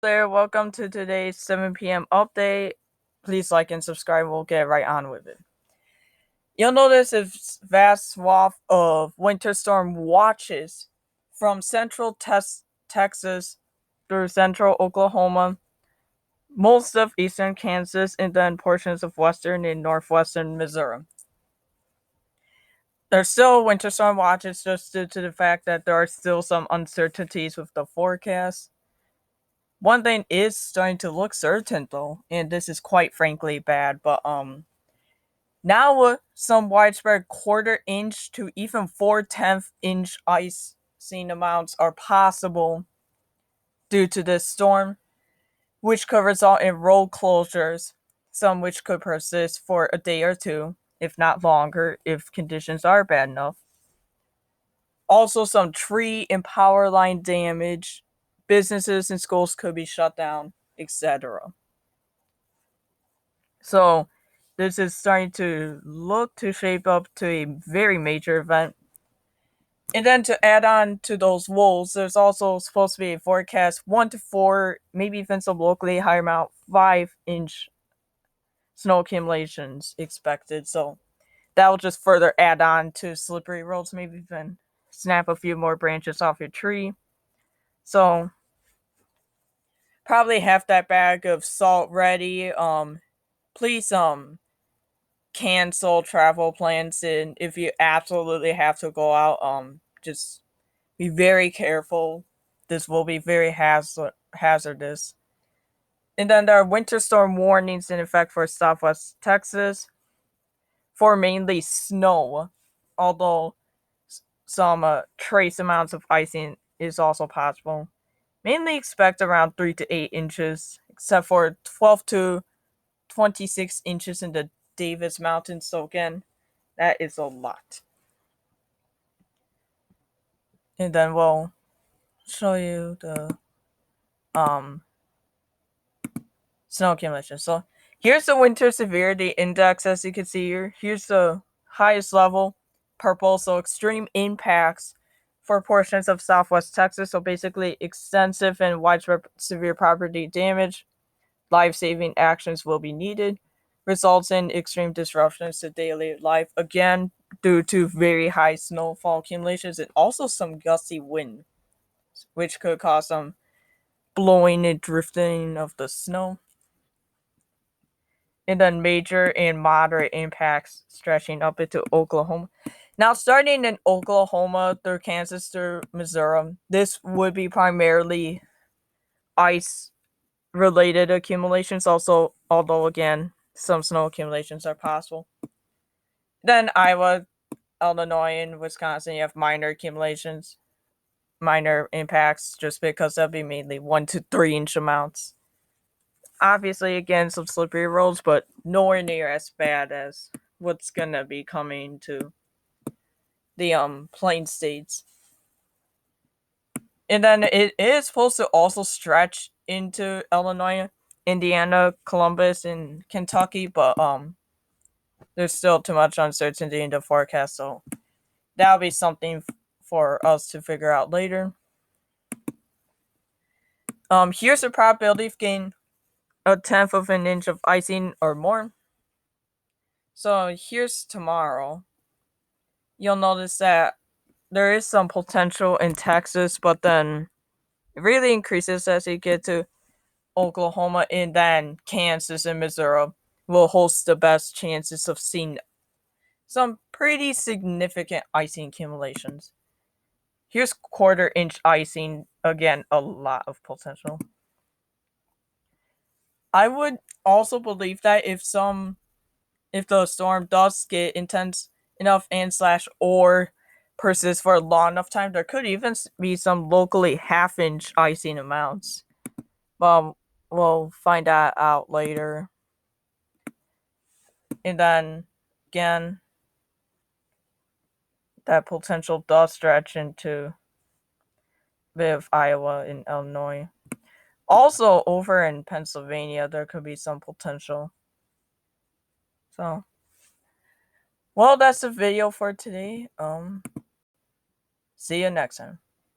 There, welcome to today's 7 p.m. update. Please like and subscribe. We'll get right on with it. You'll notice a vast swath of winter storm watches from central Texas through central Oklahoma, most of eastern Kansas, and then portions of western and northwestern Missouri. There's still winter storm watches just due to the fact that there are still some uncertainties with the forecast. One thing is starting to look certain though, and this is quite frankly bad, but now some widespread quarter-inch to even 4/10 inch icing amounts are possible due to this storm, which could result in road closures, some which could persist for a day or two, if not longer, if conditions are bad enough. Also, some tree and power line damage, businesses and schools could be shut down, etc. So this is starting to look to shape up to a very major event. And then to add on to those woes, there's also supposed to be a forecast 1 to 4, maybe even some locally higher amount, 5-inch snow accumulations expected. So that will just further add on to slippery roads, maybe even snap a few more branches off your tree. So probably have that bag of salt ready. Please cancel travel plans, and if you absolutely have to go out, just be very careful. This will be very hazardous. And then there are winter storm warnings in effect for southwest Texas for mainly snow, although some trace amounts of icing is also possible. Mainly expect around 3 to 8 inches, except for 12 to 26 inches in the Davis Mountains. So again, that is a lot. And then we'll show you the snow accumulation. So here's the winter severity index, as you can see here. Here's the highest level, purple, so extreme impacts for portions of southwest Texas. So basically extensive and widespread severe property damage. Life-saving actions will be needed. Results in extreme disruptions to daily life, again due to very high snowfall accumulations and also some gusty wind, which could cause some blowing and drifting of the snow. And then major and moderate impacts stretching up into Oklahoma. Now, starting in Oklahoma through Kansas through Missouri, this would be primarily ice related accumulations, also, although again, some snow accumulations are possible. Then Iowa, Illinois, and Wisconsin, you have minor accumulations, minor impacts, just because they'll be mainly 1 to 3 inch amounts. Obviously, again, some slippery roads, but nowhere near as bad as what's gonna be coming to the plain states. And then it is supposed to also stretch into Illinois, Indiana, Columbus, and Kentucky, but there's still too much uncertainty in the forecast, so that'll be something for us to figure out later. Here's the probability of getting 1/10 of an inch of icing or more. So here's tomorrow. You'll notice that there is some potential in Texas, but then it really increases as you get to Oklahoma, and then Kansas and Missouri will host the best chances of seeing some pretty significant icing accumulations. Here's 1/4 inch icing, again, a lot of potential. I would also believe that if the storm does get intense enough and slash or persist for a long enough time, there could even be some locally 1/2 inch icing amounts. We'll find that out later. And then again, that potential does stretch into a bit of Iowa and Illinois. Also, over in Pennsylvania, there could be some potential. So, well, that's the video for today. See you next time.